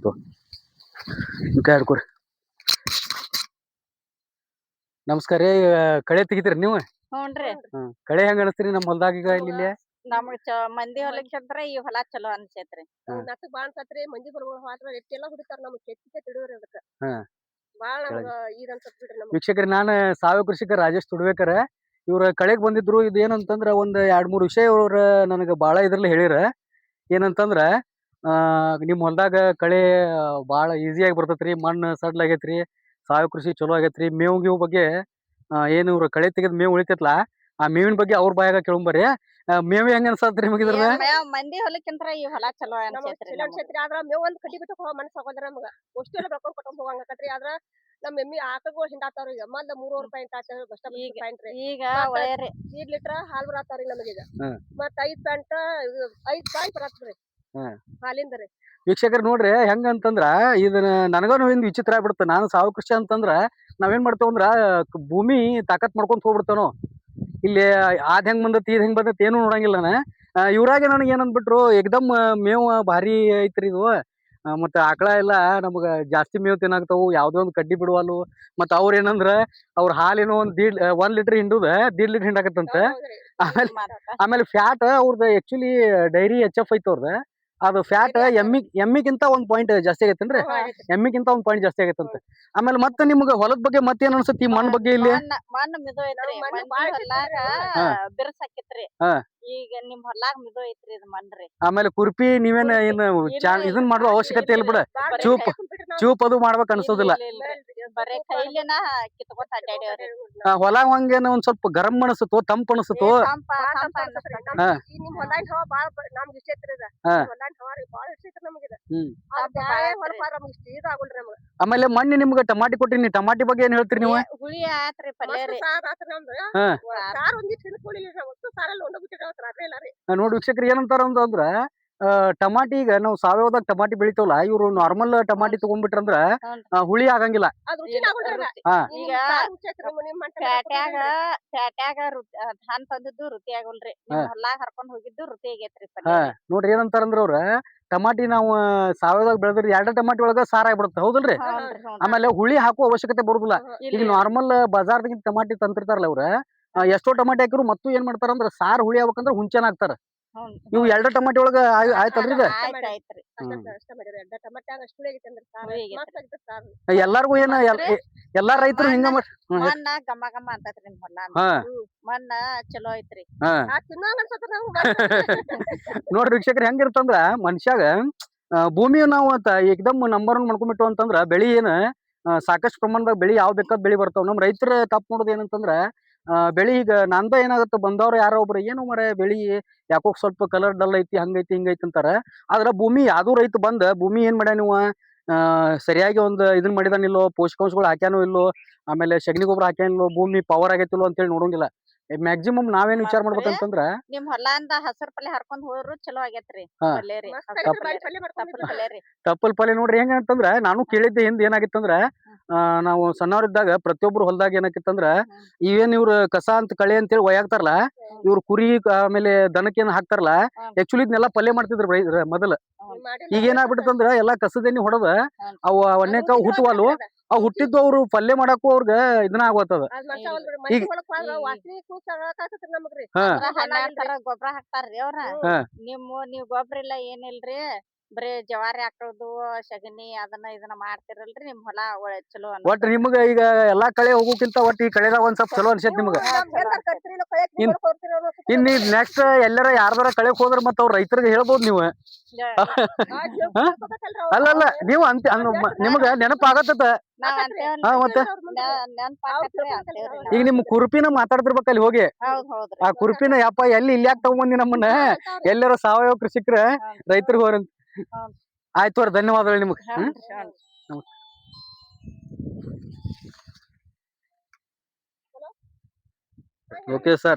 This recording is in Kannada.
ಆಯ್ತು ಹಿಡ್ಕೊರಿ. ನಮಸ್ಕಾರ ರೀ. ಕಳೆ ತೆಗಿತೀರಿ ನೀವು? ಹ್ಞೂನ್ರಿ. ಕಳೆ ಹೆಂಗ ಅನಸ್ತೀರಿ ನಮ್ಮ ಹೊಲ್ದಾಗ ಈಗ ಇಲ್ಲಿ? ನಮಗ್ ಮಂದಿ ಹೊಲಕ್ಕಿಂತ್ರ ಈ ಹೊಲ ಚಲೋ ಅನ್ಸೈತ್ರಿ. ನಸಕ್ ಬಾಳ್ ಅನ್ಸತ್ರಿ. ಮಂದಿ ಬರ್ಬೋದು ಮಾತ್ರ ಎಷ್ಟೆಲ್ಲಾ ಹುಡಿತಾರ ನಮಗ್ ಕೆತ್ತಿಗೆ ತಿಳುವರಿ ಅದಕ್ಕ ಬಾಳ ನಮಗ ಈಗ ಅನ್ಸತ್ ಬಿಡ್ರಿ ನಮಗ್. ವೀಕ್ಷಕರಿ, ನಾನು ಸಾವಯವ ಕೃಷಿಕ ರಾಜೇಶ್ ತುಡ್ವೇಕರ. ಇವ್ರ ಕಳೆಗ್ ಬಂದಿದ್ರು. ಇದು ಏನಂತಂದ್ರ ಒಂದ್ 2-3 ವಿಷಯ ಇವ್ರ ನನಗ ಬಾಳ ಇದ್ರಲ್ಲಿ ಹೇಳಿರ. ಏನಂತಂದ್ರ ನಿಮ್ ಹೊಲ್ದಾಗ ಕಳೆ ಬಾಳ ಈಸಿಯಾಗಿ ಬರ್ತೈತ್ರಿ, ಮಣ್ಣು ಸಡ್ಲ ಆಗೈತ್ರಿ, ಸಾವಯವ ಕೃಷಿ ಚಲೋ ಆಗೈತ್ರಿ, ಮೇವು ಗೀವ್ ಬಗ್ಗೆ ಏನು ಇವ್ರ ಕಳೆ ತೆಗೆದ್ ಮೇವು ಉಳಿತೈತ್ಲಾ ಆ ಮೇವಿನ ಬಗ್ಗೆ ಅವ್ರ ಬಾಯಾಗ ಕೇಳಂಬರ್ರಿ. ಮೇವು ಹೆಂಗ ಅನ್ಸತ್ರಿ ನಿಮಗ ಇದ್ರದ? ಮಂದಿ ಹೊಲಕ್ಕಿಂತ್ರ ಈ ಹೊಲ ಚಲೋ ಅನ್ಸೈತ್ರಿ. ಆದ್ರ ಮೇವ್ ಒಂದ್ ಕಡ್ಡಿ ಬಿಟ್ಟು ಹೋಗ ಮನಸ್ಸು ಆಗೋದ್ರ ನಮಗ ಅಷ್ಟು ಎಲ್ಲ ಬೆಳ್ಕೊಂಡ್ ಕೊಟ್ಕೊಂಡ್ ಹೋಗಂಗತ್ರಿ. ಆದ್ರ ನಮ್ ಎಮ್ಮಿ ಆಕಳುಗಳು ಹಿಂಡಾತಾವ್ರಿ. ಈಗ ಮೊದ್ಲ 3 ರೂಪಾಯಿ ಪಾಯಿಂಟ್ ರೀ. ಈಗ ಒಳ್ಳೆರಿ 5 ಲೀಟರ್ ಹಾಲ್ ಬರತ್ತಾವ್ರಿ ನಮಗೀಗ. ಮತ್ತ್ 5 ಪಾಯಿಂಟ್ ಬರತ್ರಿ ಹಾಲಿಂದ ರೀ. ವೀಕ್ಷಕರು ನೋಡ್ರಿ ಹೆಂಗಂತಂದ್ರ ಇದನ್ನ ನನಗನು ಹಿಂದ್ ವಿಚಿತ್ರ ಆಗ್ಬಿಡುತ್ತೆ. ನಾನು ಸಾವಯವ ಕೃಷಿ ಅಂತಂದ್ರ ನಾವೇನ್ ಮಾಡ್ತೇವಂದ್ರ ಭೂಮಿ ತಾಕತ್ ಮಾಡ್ಕೊಂತ ಹೋಗ್ಬಿಡ್ತೇವ್. ಇಲ್ಲಿ ಅದ್ ಹೆಂಗ್ ಬಂದತಿ ಇದ್ ಹೆಂಗ್ ಬಂದತಿ ಏನು ನೋಡಂಗಿಲ್ಲ ನಾನು. ಇವ್ರಾಗೆ ನನಗೆ ಏನಂದ್ಬಿಟ್ರು, ಏಕ್ದಮ್ ಮೇವು ಭಾರಿ ಐತ್ರಿ ಇದು, ಮತ್ತೆ ಆಕಳ ಎಲ್ಲಾ ನಮಗ ಜಾಸ್ತಿ ಮೇವು ತಿನ್ನಾಕ್ತಾವು, ಯಾವ್ದೋ ಒಂದು ಕಡ್ಡಿ ಬಿಡುವಲ್ಲು. ಮತ್ತ ಅವ್ರ ಏನಂದ್ರ ಅವ್ರ ಹಾಲೇನೋ 1 ಲೀಟರ್ ಹಿಂಡುದ 1.5 ಲೀಟರ್ ಹಿಂಡಾಕತ್ತಂತ. ಆಮೇಲೆ ಫ್ಯಾಟ್ ಅವ್ರದ್ದು ಆಕ್ಚುಲಿ ಡೈರಿ HF ಐತಿ ಅವ್ರದ. ಅದು ಫ್ಯಾಟ್ ಎಮ್ಮಿಗಿಂತ 1 ಪಾಯಿಂಟ್ ಜಾಸ್ತಿ ಆಗೈತೇನ್ರಿ? ಎಮ್ಮಿಗಿಂತ 1 ಪಾಯಿಂಟ್ ಜಾಸ್ತಿ ಆಗೈತಂತ. ಆಮೇಲೆ ಮತ್ತೆ ನಿಮ್ಗ ಹೊಲದ ಬಗ್ಗೆ ಮತ್ತೇನ್ ಅನ್ಸತಿ ಈ ಮಣ್ಣ್ ಬಗ್ಗೆ ಇಲ್ಲಿ? ಮಣ್ಣು ಮಿದು ಐತ್ರಿ. ಬಿರ್ಸ್ ಹಾಕಿತ್ರಿ. ಈಗ ನಿಮ್ ಹೊಲ್ಲಾಗ ಮಿದು ಐತ್ರಿ ಇದು ಮಣ್ಣ್ರಿ. ಆಮೇಲೆ ಕುರ್ಪಿ ನೀವೇನ್ ಇದನ್ ಮಾಡುವ ಅವಶ್ಯಕತೆ ಇಲ್ಲ ಬಿಡ. ಚೂಪ್ ಅದು ಮಾಡ್ಬೇಕ್ ಅನ್ಸೋದಿಲ್ಲ. ಬರೇ ಕೈಲಿನ ಕಿತ್ಕೊತ ಅಡ್ಡಾಡ್ಯಾವ್ರಿ. ಹೊಲ ಹಂಗೇನ ಒಂದ್ ಸ್ವಲ್ಪ ಗರಂ ಅನಸುತ್ತೋ, ತಂಪ್ ಅನಸುತ್ತೋ? ನಿಮ್ ಹೊಲ್ದಾಗಿನ ಹವಾ ಬಾಳ ನಮ್ಗೆ ಇಷ್ಟ ಐತ್ರಿ. ಹೊಲ್ದಾಗಿನ ಹವಾ ಬಾಳ ಇಷ್ಟ ಐತ್ರಿ ನಮಗಿದ. ಇಷ್ಟ ಆಗುಲ್ರಿ ನಮಗ. ಆಮೇಲೆ ಮಣ್ಣಿ ನಿಮ್ಗ ಟಮಾಟಿ ಕೊಟ್ಟಿನಿ, ಟಮಾಟಿ ಬಗ್ಗೆ ಏನ್ ಹೇಳ್ತೀರಿ ನೀವು? ಹುಳಿ ಆತ್ರಿ, ಪಲ್ಯ ರೀ. ಸಾರ್ ಒಂದಿಟ್ಟು ತಿನ್ಕೊಳ್ಳಿಲ್ಲ ನಾವು. ಒಟ್ಟು ಸಾರಲ್ಲಿ ಉಂಡೋಗ್ಬಿಟ್ಟಿರಿ ಅವತ್ತು ರಾತ್ರಿ ಎಲ್ಲ ರೀ. ನೋಡಿ ವೀಕ್ಷಕರು ಏನಂತಾರ ಅಂತಂದ್ರ ಟಮಾಟಿ ಈಗ ನಾವು ಸಾವಯವದಾಗ ಟಮಾಟಿ ಬೆಳಿತೇವಲ್ಲ, ಇವ್ರು ನಾರ್ಮಲ್ ಟಮಾಟಿ ತಗೊಂಡ್ಬಿಟ್ರಂದ್ರ ಹುಳಿ ಆಗಂಗಿಲ್ಲ. ಈಗ ಪ್ಯಾಟ್ಯಾಗ ಧಾನ್ ತಂದಿದ್ದು ರುಚಿ ಆಗುಲ್ರಿ. ಹೊಲ್ಲಾಗ ಹರ್ಕೊಂಡ್ ಹೋಗಿದ್ದು ರುಚಿ ಆಗೇತ್ರಿ. ನೋಡ್ರಿ ಏನಂತಾರಂದ್ರ ಅವ್ರ ಟಮಾಟಿ ನಾವು ಸಾವಯವದಾಗ ಬೆಳೆದ್ರಿ 2 ಟಮಾಟಿ ಒಳಗ ಸಾರ್ ಆಗ್ಬಿಡುತ್ತೆ, ಹೌದಲ್ರಿ? ಆಮೇಲೆ ಹುಳಿ ಹಾಕುವ ಅವಶ್ಯಕತೆ ಬರುದಿಲ್ಲ. ಈಗ ನಾರ್ಮಲ್ ಬಜಾರ್ದಾಗ ಟಮಾಟಿ ತಂತಿರ್ತಾರಲ್ಲ ಅವ್ರ, ಎಷ್ಟೋ ಟಮಾಟಿ ಹಾಕಿರು ಮತ್ತು ಏನ್ ಮಾಡ್ತಾರಂದ್ರ ಸಾರ್ ಹುಳಿ ಆಗ್ಬೇಕಂದ್ರ ಹುಂಚೆನ್ ಹಾಕ್ತಾರ. ಇವು 2 ಟಮಾಟಿ ಒಳಗ ಆಯ್ತಲ್ರಿ ಇದು? ಎಲ್ಲಾರ್ಗು ಏನ ಎಲ್ಲಾ ರೈತರು ಹಿಂಗ ಮಣ್ಣ ಗಮ ಗಮ ಅಂತೈತ್ರಿ ನಿಮ್ ಹೊಲ. ಮಣ್ಣ ಚಲೋ ಐತ್ರಿ. ನೋಡ್ರಿ ವೀಕ್ಷಕರು ಹೆಂಗಿರ್ತಂದ್ರ ಮನುಷ್ಯಾಗ ಭೂಮಿ ನಾವು ಏಕ್ದಮ್ ನಂಬರ್ 1 ಮಾಡ್ಕೊಂಡ್ಬಿಟ್ಟು ಅಂತಂದ್ರ ಬೆಳಿ ಏನ ಸಾಕಷ್ಟು ಪ್ರಮಾಣದಾಗ ಬೆಳಿ ಯಾವ್ ಬೇಕಾದ್ ಬೆಳಿ ಬರ್ತಾವ. ನಮ್ ರೈತರ ತಪ್ಪು ಮಾಡೋದು ಏನಂತಂದ್ರ ಬೆಳಿ ಈಗ ನಂದ ಏನಾಗತ್ತ ಬಂದವ್ರು ಯಾರೋ ಒಬ್ರು ಏನು ಮರ ಬೆಳಿ ಯಾಕೋ ಸ್ವಲ್ಪ ಕಲರ್ ಡಲ್ ಐತಿ, ಹಂಗೈತಿ ಹಿಂಗೈತಿ ಅಂತಾರ. ಆದ್ರ ಭೂಮಿ ಯಾವ್ದೋ ರೈತ ಬಂದ ಭೂಮಿ ಏನ್ ಮಾಡ್ಯ ನೀವು ಸರಿಯಾಗಿ ಒಂದ್ ಇದನ್ ಮಾಡಿದಾನಿಲ್ಲೋ, ಪೋಷಕಾಂಶಗಳು ಹಾಕ್ಯಾನೋ ಇಲ್ಲೋ, ಆಮೇಲೆ ಸಗಣಿ ಗೊಬ್ಬರ ಹಾಕ್ಯಾನಿಲ್ಲೋ, ಭೂಮಿ ಪವರ್ ಆಗೈತಿಲ್ಲೋ ಅಂತೇಳಿ ನೋಡಂಗಿಲ್ಲ. ಮ್ಯಾಕ್ಸಿಮಮ್ ನಾವೇನ್ ವಿಚಾರ ಮಾಡ್ಬೇಕಂತಂದ್ರ ನಿಮ್ ಹೊಲಾಂದ ಹಸರ್ ಪಲ್ಲೆ ಹರ್ಕೊಂಡ್ ಹೋದ್ರು ಚಲೋ ಆಗೇತ್ರಿ. ತಪ್ಪಲ್ ಪಲ್ಲೆ ನೋಡ್ರಿ ಹೆಂಗಂತಂದ್ರ ನಾನು ಕೇಳಿದ್ದೆ ಹಿಂದ್ ಏನಾಗಿತ್ತಂದ್ರ ನಾವು ಸಣ್ಣವ್ರಿದ್ದಾಗ ಪ್ರತಿಯೊಬ್ರು ಹೊಲ್ದಾಗ ಏನಾಗಿತ್ತಂದ್ರ ಇವೇನ್ ಇವ್ರ ಕಸ ಅಂತ ಕಳೆ ಅಂತೇಳಿ ಒಯ್ಯಾಗ್ತಾರಲ್ಲ, ಇವ್ರು ಕುರಿ ಆಮೇಲೆ ದನಕ್ಕೇನ್ ಹಾಕ್ತಾರಲ್ಲ, ಆಕ್ಚುಲಿ ಇದನ್ನೆಲ್ಲ ಪಲ್ಯ ಮಾಡ್ತಿದ್ರು ಮೊದಲ. ಈಗ ಏನಾಗ್ಬಿಟ್ಟಂದ್ರ ಎಲ್ಲಾ ಕಸದೆಣ್ಣಿ ಹೊಡದ ಅವು ಅನೇಕ ಹುಟ್ಟುವಲ್ಲು, ಅವ್ ಹುಟ್ಟಿದ್ದು ಅವ್ರು ಪಲ್ಯ ಮಾಡಕ್ಕೂ ಅವ್ರಗ ಇದನ್ನ ಆಗೋತದ. ಗೊಬ್ಬರ ಹಾಕ್ತಾರ್ರಿ ಅವ್ರ. ನೀವ್ ಗೊಬ್ಬರ ಇಲ್ಲ ಏನಿಲ್ರಿ, ಬರೇ ಜವಾರಿ ಹಾಕೋದು ಸಗಣಿ ಅದನ್ನ ಇದನ್ನ ಮಾಡ್ತಿರಲ್ರಿ. ನಿಮ್ ಹೊಲ ಚಲೋ. ಒಟ್ ನಿಮ್ಗ ಈಗ ಎಲ್ಲಾ ಕಳೆ ಹೋಗೋಕ್ಕಿಂತ ಒಟ್ ಈ ಕಳೆದಾಗ ಒಂದ್ ಸ್ವಲ್ಪ ಚಲೋ ಅನ್ಸೈತಿ ನಿಮ್ಗ. ಇನ್ ನೆಕ್ಸ್ಟ್ ಎಲ್ಲಾರ ಯಾರ್ದಾರ ಕಳೆಕ್ ಹೋದ್ರ ಮತ್ತ ಅವ್ರ ರೈತರಿಗೆ ಹೇಳ್ಬೋದು ನೀವು. ಅಲ್ಲಲ್ಲ ನೀವು ಅಂತ ನಿಮ್ಗ ನೆನಪಾಗತ್ತ. ಮತ್ತೆ ಈಗ ನಿಮ್ ಕುರುಪಿನ ಮಾತಾಡ್ತಿರ್ಬೇಕ ಅಲ್ಲಿ ಹೋಗಿ. ಆ ಕುರುಪಿನ ಯಪ್ಪ ಎಲ್ಲಿ ಇಲ್ಲಿ ಯಾಕೆ ತಗೊಂಬಂದಿ ನಮ್ಮನ್ನ, ಎಲ್ಲಾರ ಸಾವಯವ ಕೃಷಿಕರ ರೈತರಿಗೆ ಹೋರಂತ. ಆಯ್ತು ಅವ್ರ ಧನ್ಯವಾದಗಳು ನಿಮ್ಗೆ. Okay sir.